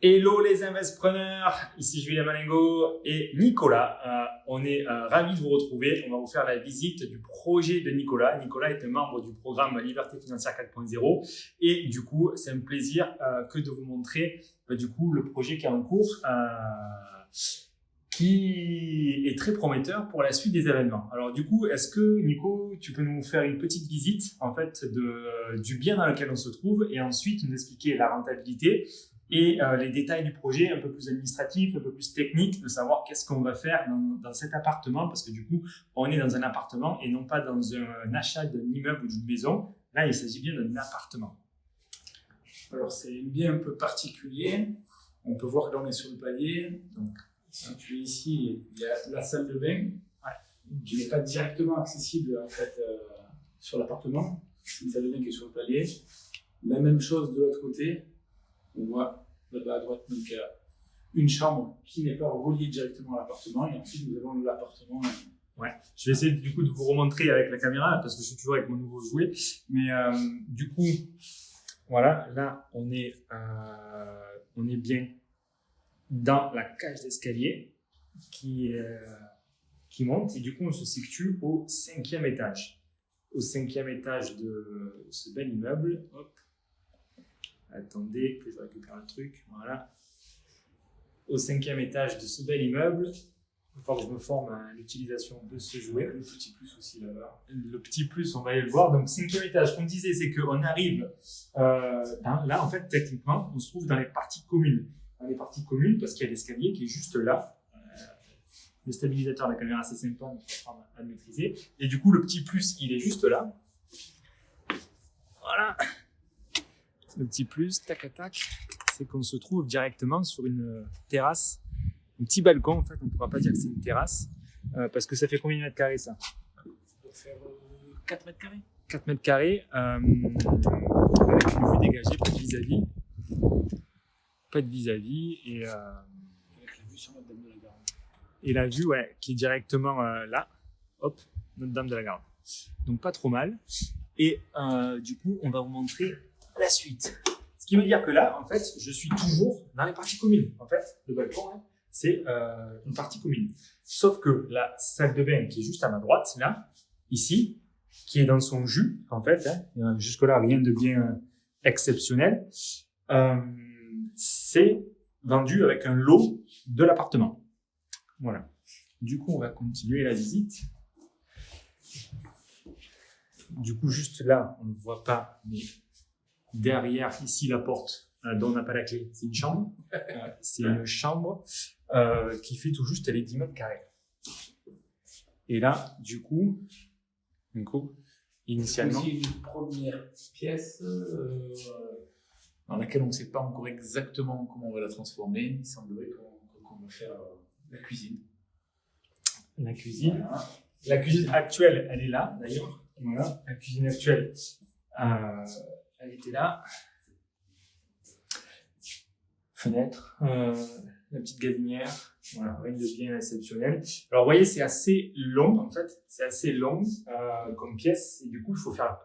Hello les investisseurs, ici Julien Malingo et Nicolas. On est ravis de vous retrouver. On va vous faire la visite du projet de Nicolas. Nicolas est un membre du programme Liberté Financière 4.0 et du coup, c'est un plaisir que de vous montrer du coup le projet qui est en cours, qui est très prometteur pour la suite des événements. Alors du coup, est-ce que Nico, tu peux nous faire une petite visite en fait du bien dans lequel on se trouve et ensuite nous expliquer la rentabilité et les détails du projet, un peu plus administratifs, un peu plus techniques, de savoir qu'est-ce qu'on va faire dans cet appartement, parce que du coup, on est dans un appartement et non pas dans un achat d'un immeuble ou d'une maison. Là, il s'agit bien d'un appartement. Alors, c'est un bien un peu particulier. On peut voir que là, on est sur le palier. Donc, situé ici, il y a la salle de bain, qui n'est pas directement accessible en fait sur l'appartement. C'est une salle de bain qui est sur le palier. La même chose de l'autre côté. On voit là-bas à droite donc, une chambre qui n'est pas reliée directement à l'appartement. Et ensuite, nous avons l'appartement. Ouais. Je vais essayer du coup de vous remontrer avec la caméra parce que je suis toujours avec mon nouveau jouet. Mais du coup, voilà, là, on est bien dans la cage d'escalier qui monte. Et du coup, on se situe au 5e étage. Au 5e étage de ce bel immeuble. Hop. Attendez que je récupère le truc, voilà. Au 5e étage de ce bel immeuble, il faut que je me forme à l'utilisation de ce jouet. Le petit plus aussi là-bas. Le petit plus, on va aller le voir. Donc 5e étage, comme je disais, c'est qu'on arrive, là en fait techniquement, on se trouve dans les parties communes. Dans les parties communes parce qu'il y a l'escalier qui est juste là. Le stabilisateur de la caméra, c'est sympa, on peut apprendre à le maîtriser. Et du coup, le petit plus, il est juste là. Voilà. Le petit plus, tac à tac, c'est qu'on se trouve directement sur une terrasse, un petit balcon en fait, on ne pourra pas dire que c'est une terrasse, parce que ça fait combien de mètres carrés ça? Ça doit faire 4 mètres carrés. 4 mètres carrés, avec une vue dégagée, pas de vis-à-vis, et avec la vue sur Notre-Dame de la Garde. Et la vue, ouais, qui est directement là, hop, Notre-Dame de la Garde. Donc pas trop mal, et du coup, on va vous montrer la suite. Ce qui veut dire que là, en fait, je suis toujours dans les parties communes. En fait, le balcon, hein, c'est une partie commune. Sauf que la salle de bain qui est juste à ma droite, là, ici, qui est dans son jus, en fait, hein, jusque-là, rien de bien exceptionnel, c'est vendu avec un lot de l'appartement. Voilà. Du coup, on va continuer la visite. Du coup, juste là, on ne le voit pas, mais derrière, ici, la porte dont on n'a pas la clé, c'est une chambre. C'est une chambre qui fait tout juste les 10 mètres carrés. Et là, du coup, initialement... C'est une première pièce dans laquelle on ne sait pas encore exactement comment on va la transformer. Il semblerait qu'on va faire la cuisine. La cuisine. Voilà. La cuisine actuelle, elle est là, d'ailleurs. Voilà, la cuisine actuelle, elle était là. Fenêtre, la petite gazinière, voilà, rien de bien exceptionnel. Alors, vous voyez, c'est assez long, en fait. C'est assez long comme pièce. Et du coup, il faut faire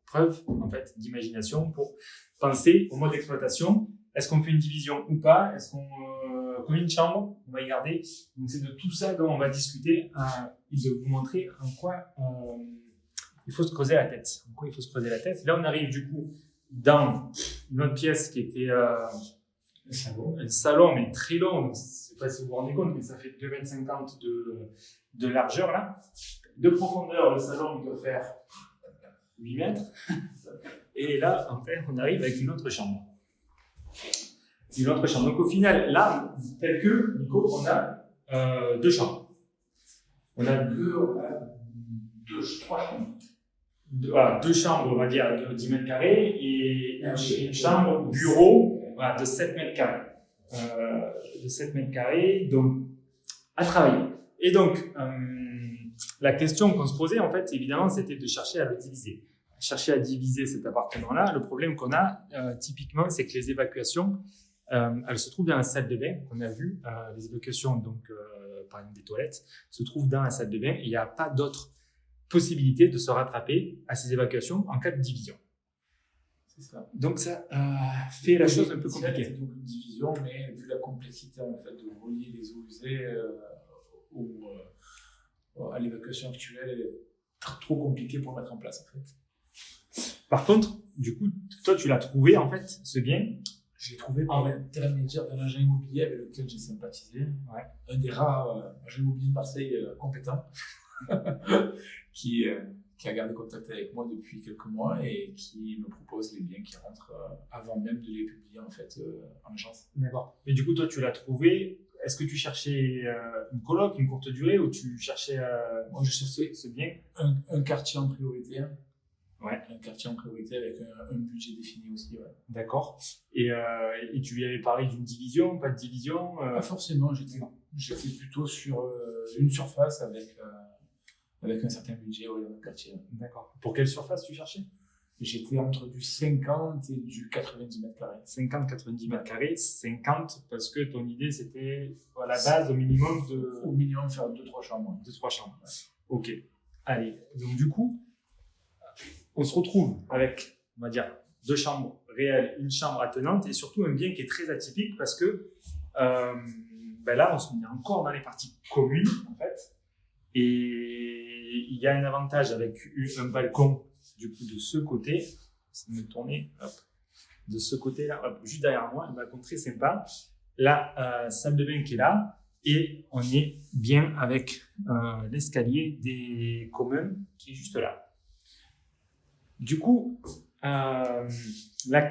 preuve, en fait, d'imagination pour penser au mode d'exploitation. Est-ce qu'on fait une division ou pas? Est-ce qu'on combien de chambres on va y garder? Donc, c'est de tout ça dont on va discuter et de vous montrer en quoi il faut se creuser la tête. En quoi il faut se creuser la tête. Là, on arrive du coup dans une autre pièce qui était un salon, mais très long. Donc, je ne sais pas si vous vous rendez compte, mais ça fait 2,50 m de largeur là. De profondeur, le salon il doit faire 8 mètres. Et là, en fait, on arrive avec une autre chambre. Une autre chambre. Donc, au final, là, tel que, Nico, on a 2 chambres. On a trois chambres. Voilà, 2 chambres, on va dire, de 10 mètres carrés et une chambre bureau voilà, de 7 mètres carrés. De 7 mètres carrés, donc, à travailler. Et donc, la question qu'on se posait, en fait, évidemment, c'était de chercher à le diviser. Chercher à diviser cet appartement-là. Le problème qu'on a, typiquement, c'est que les évacuations, elles se trouvent dans la salle de bain. On a vu, les évacuations, donc, par exemple des toilettes, se trouvent dans la salle de bain et il n'y a pas d'autre possibilité de se rattraper à ces évacuations en cas de division. C'est ça. Donc ça fait la chose un peu compliquée. C'est donc une division, mais vu la complexité en fait de relier les eaux usées à l'évacuation actuelle, elle est trop compliquée pour mettre en place en fait. Par contre, du coup, toi tu l'as trouvé en fait, ce bien. Je l'ai trouvé par l'intermédiaire d'un agent immobilier avec lequel j'ai sympathisé. Ouais. Un des rares agents immobiliers de Marseille compétents qui a gardé contact avec moi depuis quelques mois et qui me propose les biens qui rentrent avant même de les publier en fait en agence. D'accord. Et du coup, toi tu l'as trouvé. Est-ce que tu cherchais une coloc, une courte durée, ou tu cherchais Moi, je cherchais ce bien? Un quartier en priorité. Ouais. Un quartier en priorité avec un budget défini aussi. Ouais. D'accord. Et tu lui avais parlé d'une division, pas de division Pas forcément. J'étais plutôt sur une surface avec un certain budget dans le quartier. D'accord. Pour quelle surface tu cherchais? J'étais entre du 50 et du 90 mètres carrés. 50-90 mètres carrés. 50 parce que ton idée c'était à la base au minimum faire 2-3 chambres. 2-3 chambres. Ouais. Ok. Allez. Donc du coup, on se retrouve avec, on va dire, 2 chambres réelles, une chambre attenante et surtout un bien qui est très atypique parce que là, on se met encore dans les parties communes en fait. Et il y a un avantage avec un balcon du coup de ce côté. Je vais me tourner, hop, de ce côté-là, hop, juste derrière moi, un balcon très sympa. La salle de bain qui est là et on est bien avec l'escalier des communs qui est juste là. Du coup, la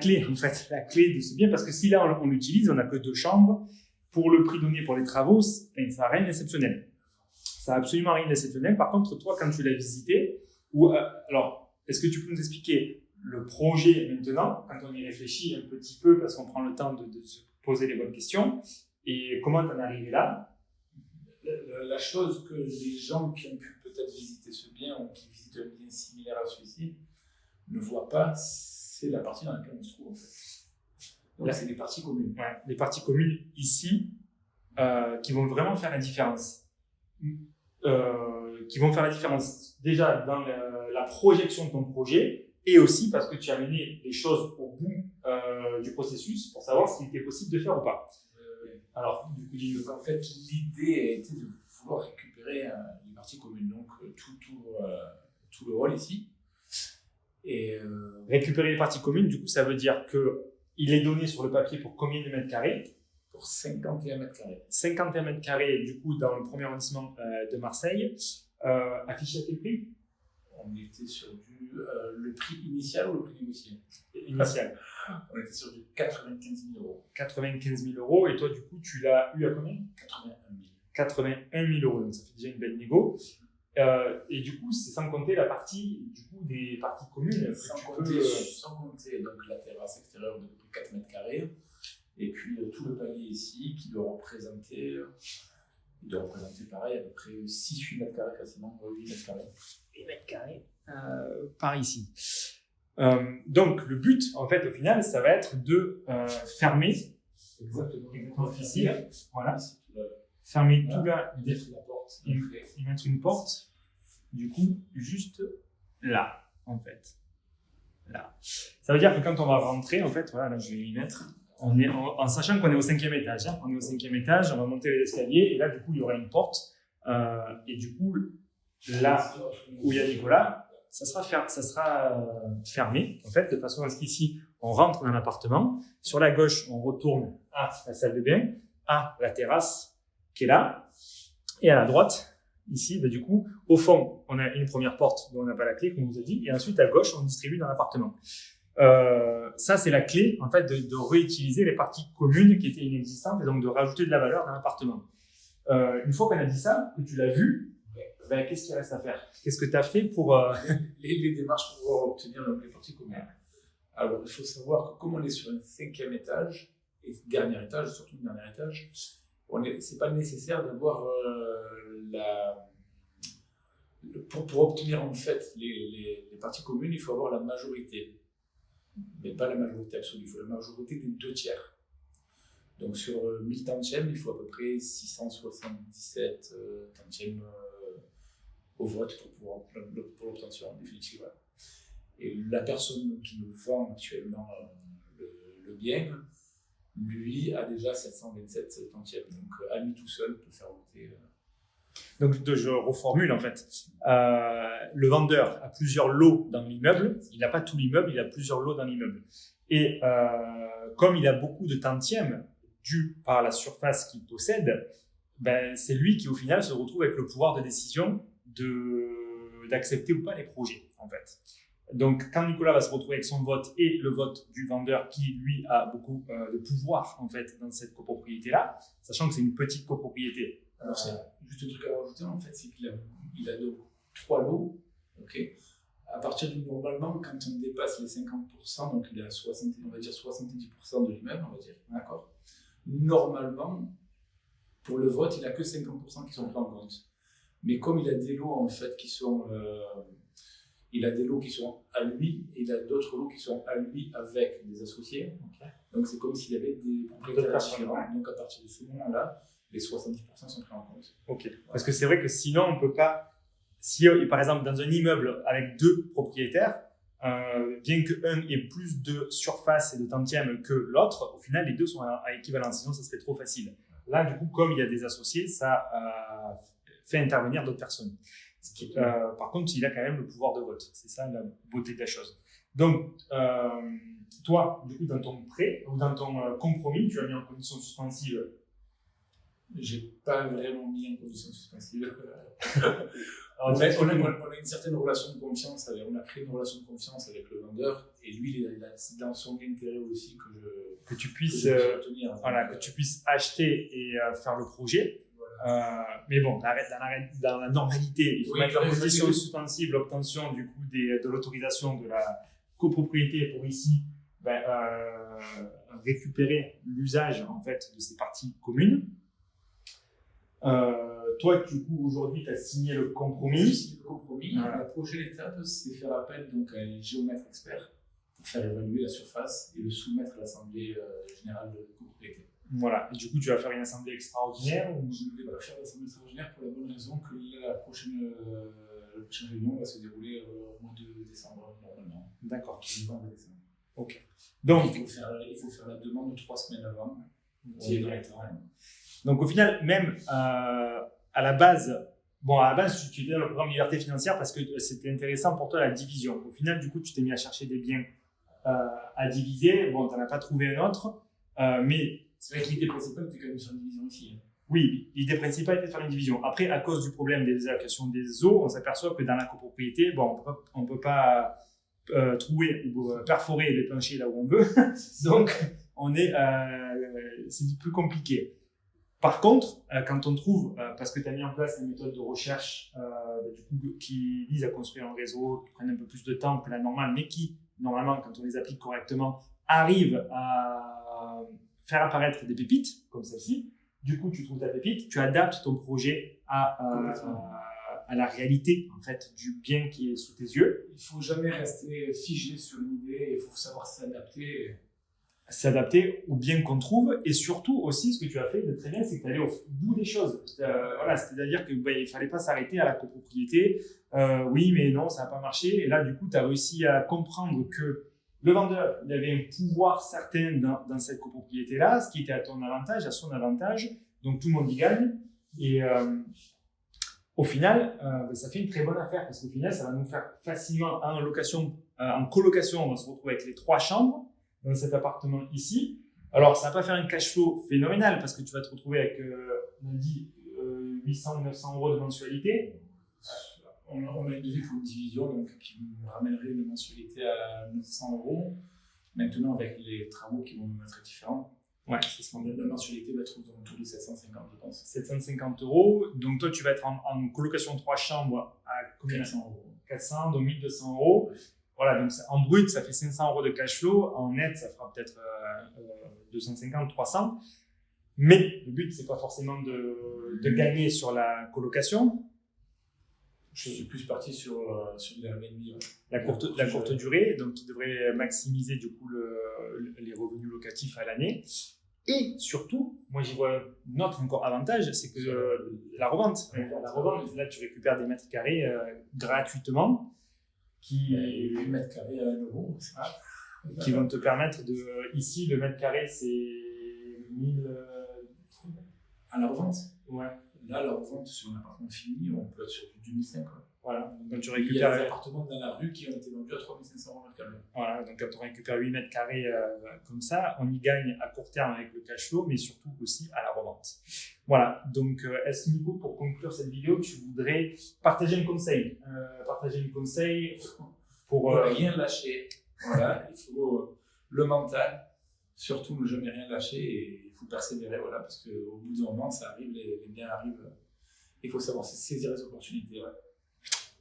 clé de ce bien, parce que si là on l'utilise, on n'a que 2 chambres, pour le prix donné pour les travaux, ça n'a rien d'exceptionnel. Ça n'a absolument rien d'exceptionnel. Par contre, toi, quand tu l'as visité, alors, est-ce que tu peux nous expliquer le projet maintenant, quand on y réfléchit un petit peu, parce qu'on prend le temps de se poser les bonnes questions, et comment tu en es arrivé là? La chose que les gens qui ont pu peut-être visiter ce bien ou qui visitent un bien similaire à celui-ci ne voient pas, c'est la partie dans laquelle on se trouve en fait. Donc c'est les parties communes. Ouais, les parties communes ici qui vont vraiment faire la différence. Qui vont faire la différence déjà dans la projection de ton projet et aussi parce que tu as mené les choses au bout du processus pour savoir ce qu'il était possible de faire ou pas. Alors, du coup, en fait, l'idée a été de vouloir récupérer les parties communes, donc tout le hall ici. Et récupérer les parties communes, du coup, ça veut dire qu'il est donné sur le papier pour combien de mètres carrés? Pour 51 mètres carrés. 51 mètres carrés, du coup, dans le premier arrondissement de Marseille. Affiché à quel prix? On était sur le prix initial ou le prix négocié? Initial. On était sur du 95 000 euros. 95 000 euros. Et toi, du coup, tu l'as eu à combien? 81 000. 81 000 euros. Donc, ça fait déjà une belle négo. Et du coup, c'est sans compter la partie des parties communes. Sans compter donc la terrasse extérieure de près 4 mètres carrés. Et puis tout le palier ici qui doit représenter pareil à peu près 6-8 mètres carrés quasiment, 8 mètres carrés. 8 mètres carrés par ici. Donc le but en fait au final ça va être de fermer exactement ici, voilà, fermer tout là, et mettre la porte et mettre une porte du coup juste là en fait. Là. Ça veut dire que quand on va rentrer en fait, voilà là je vais y mettre. On est en sachant qu'on est au 5e étage. Hein. On est au 5e étage, on va monter les escaliers et là, du coup, il y aura une porte. Et du coup, là où il y a Nicolas, ça sera fermé, en fait, de façon à ce qu'ici, on rentre dans l'appartement. Sur la gauche, on retourne à la salle de bain, à la terrasse qui est là. Et à la droite, ici, du coup, au fond, on a une première porte dont on n'a pas la clé, comme on vous a dit. Et ensuite, à gauche, on distribue dans l'appartement. Ça, c'est la clé, en fait, de réutiliser les parties communes qui étaient inexistantes et donc de rajouter de la valeur dans l'appartement. Une fois qu'on a dit ça, que tu l'as vu, qu'est-ce qu'il reste à faire? Qu'est-ce que tu as fait pour les démarches pour pouvoir obtenir les parties communes? Alors, il faut savoir que comme on est sur un 5e étage, et dernier étage, surtout le dernier étage, c'est pas nécessaire d'avoir pour obtenir en fait les parties communes, il faut avoir la majorité. Mais pas la majorité absolue, il faut la majorité des 2 tiers. Donc sur 1000 tantièmes, il faut à peu près 677 tantièmes au vote pour l'obtention définitive. Et la personne qui nous vend actuellement le bien, lui a déjà 727 centièmes. Donc à lui tout seul peut faire monter. Donc je reformule en fait. Le vendeur a plusieurs lots dans l'immeuble. Il n'a pas tout l'immeuble, il a plusieurs lots dans l'immeuble. Et comme il a beaucoup de tantièmes dus par la surface qu'il possède, ben, c'est lui qui au final se retrouve avec le pouvoir de décision d'accepter ou pas les projets en fait. Donc quand Nicolas va se retrouver avec son vote et le vote du vendeur qui lui a beaucoup de pouvoir en fait dans cette copropriété là, sachant que c'est une petite copropriété. Alors c'est juste un truc à rajouter en fait, c'est qu'il a donc 3 lots, ok. À partir du normalement, quand on dépasse les 50%, donc il est à 60, on va dire 70% de l'immeuble, on va dire, d'accord. Normalement, pour le vote, il n'a que 50% qui sont pris en compte. Mais comme il a des lots en fait qui sont, il a des lots qui sont à lui et il a d'autres lots qui sont à lui avec des associés. Okay. Donc c'est comme s'il y avait des propriétaires différents. Donc à partir de ce moment-là, les 70% sont pris en compte. Ok. Voilà. Parce que c'est vrai que sinon on peut pas. Si par exemple dans un immeuble avec 2 propriétaires, bien qu'un ait plus de surface et de tantièmes que l'autre, au final les 2 sont à équivalence. Sinon ça serait trop facile. Là du coup comme il y a des associés, ça fait intervenir d'autres personnes. Par contre il a quand même le pouvoir de vote. C'est ça la beauté de la chose. Donc toi du coup dans ton prêt ou dans ton compromis, tu as mis en condition suspensive. J'ai pas vraiment mis en condition suspensive. On a une certaine relation de confiance, on a créé une relation de confiance avec le vendeur et lui, c'est dans son intérêt aussi que tu puisses acheter et faire le projet. Voilà. Mais bon, dans la normalité, il faut mettre en condition suspensive l'obtention du coup de l'autorisation de la copropriété pour ici récupérer l'usage en fait de ces parties communes. Toi, du coup, aujourd'hui, tu as signé le compromis. J'ai signé le compromis. La prochaine étape, c'est faire appel donc, à un géomètre expert pour faire évaluer la surface et le soumettre à l'Assemblée générale de copropriété. Voilà. Et du coup, tu vas faire une assemblée extraordinaire ou... Je ne vais pas faire l'assemblée extraordinaire pour la bonne raison que la prochaine réunion va se dérouler au mois de décembre, normalement. D'accord. Novembre et décembre. Ok. Donc, il faut faire la demande 3 semaines avant. Donc au final, même à la base, tu étais dans le programme Liberté financière parce que c'était intéressant pour toi la division. Au final, du coup, tu t'es mis à chercher des biens à diviser. Bon, tu n'en as pas trouvé un autre, mais... C'est vrai que l'idée principale était quand même sur une division ici. Oui, l'idée principale était de faire une division. Après, à cause du problème des allocations des eaux, on s'aperçoit que dans la copropriété, bon, on ne peut pas trouer ou perforer les planchers là où on veut. Donc, c'est plus compliqué. Par contre, quand on trouve, parce que tu as mis en place des méthodes de recherche du coup, qui visent à construire un réseau, qui prennent un peu plus de temps que la normale, mais qui, normalement, quand on les applique correctement, arrivent à faire apparaître des pépites, comme celle-ci. Du coup, tu trouves ta pépite, tu adaptes ton projet à la réalité en fait, du bien qui est sous tes yeux. Il ne faut jamais rester figé sur une idée, il faut savoir s'adapter. S'adapter au bien qu'on trouve et surtout aussi ce que tu as fait de très bien c'est que tu allais au bout des choses voilà, c'est-à-dire qu'il ne fallait pas s'arrêter à la copropriété oui mais non ça n'a pas marché et là du coup tu as réussi à comprendre que le vendeur il avait un pouvoir certain dans cette copropriété là ce qui était à ton avantage, à son avantage, donc tout le monde y gagne et au final ça fait une très bonne affaire parce qu'au final ça va nous faire facilement en colocation on va se retrouver avec les 3 chambres dans cet appartement ici. Alors, ça va pas faire un cash flow phénoménal parce que tu vas te retrouver avec, on a dit, 800 ou 900 euros de mensualité. On a une devis pour une division donc, qui nous ramènerait une mensualité à 900 euros. Maintenant, avec les travaux qui vont être différents, ouais, c'est ce qu'on dit. La mensualité va être autour de 750, je pense. 750 euros. Donc, toi, tu vas être en colocation 3 chambres à combien? 400 euros. 400, donc 1200 euros. Voilà, donc en brut, ça fait 500 euros de cash flow. En net, ça fera peut-être 250, 300. Mais le but, c'est pas forcément de gagner sur la colocation. Je suis plus parti sur l'Airbnb. Ouais. La courte durée, donc qui devrait maximiser du coup les revenus locatifs à l'année. Et surtout, moi j'y vois un autre encore avantage, c'est que la revente. La revente, là tu récupères des mètres carrés gratuitement. 8 mètres carrés à 1 euro, c'est ça. Qui vont te permettre de... Ici, le mètre carré, c'est 1000... À la revente. Ouais. Là, la revente sur un appartement fini, on peut être sur du 2005. Voilà. Donc, quand tu Il y a récupères... des appartements dans la rue qui ont été vendus à 3500 € le carré. Voilà. Donc, quand on récupère 8 mètres carrés comme ça, on y gagne à court terme avec le cash flow, mais surtout aussi à la revente. Voilà. Donc, est-ce, Nico, pour conclure cette vidéo, tu voudrais partager un conseil pour... Rien lâcher. Voilà. Il faut le mental. Surtout ne jamais rien lâcher et il faut persévérer, voilà, parce qu'au bout d'un moment, ça arrive, les biens arrivent. Il faut savoir saisir les opportunités. Ouais.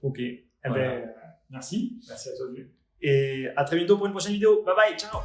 Ok. Voilà. Merci. Merci à toi, Jules. Et à très bientôt pour une prochaine vidéo. Bye bye. Ciao.